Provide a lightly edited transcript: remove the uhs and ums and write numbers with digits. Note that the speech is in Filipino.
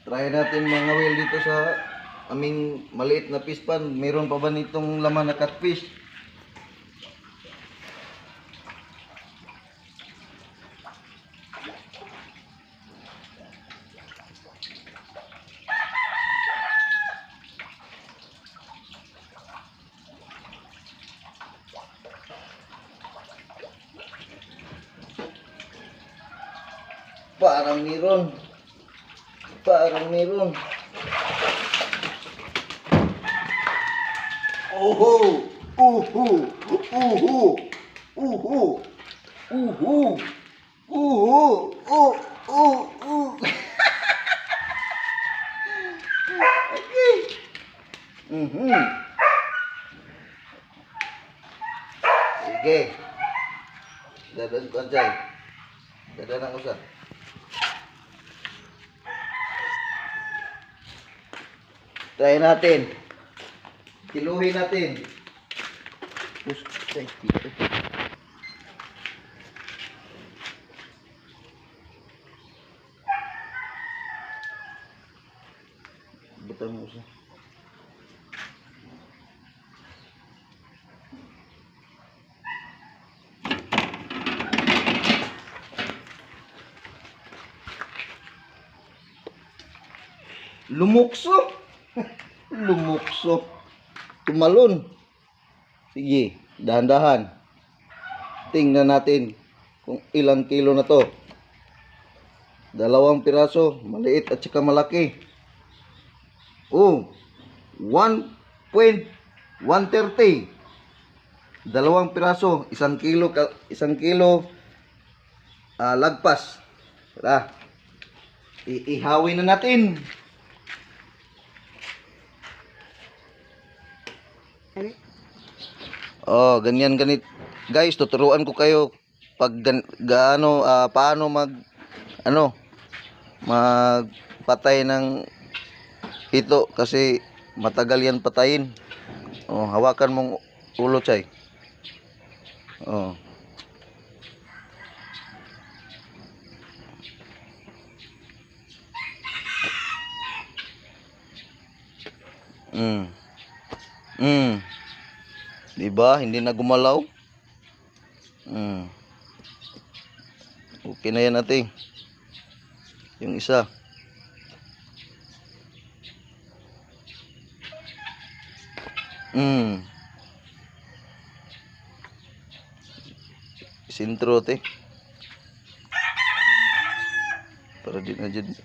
Try natin mga will dito sa aming maliit na fish pan. Meron pa ba nitong laman na catfish? Parang meron. Parang meron. Uhu! Uhu! Uhu! Uhu! Uhu! Uhu! Uhu! Okay. Sige. Dadan ko dyan. Dadan ako sa. Try natin. Kiluhin natin. Buta mo siya. Lumukso. Lumukso. Tumalon. Sige, dahan-dahan. Tingnan natin kung ilang kilo na to. 2 piraso, maliit at saka malaki. Oh, 1.130. 2 piraso, 1 kilo, 1 kilo lagpas. Tara. Iihawin na natin. Oh, ganyan ganit. Guys, tuturuan ko kayo pag paano magpatay ng ito kasi matagal yan patayin. Oh, hawakan mong ulo, chay. Oh. Diba? Hindi na gumalaw. Okay na yan natin. Yung isa. Sintro, te. Para di na dyan.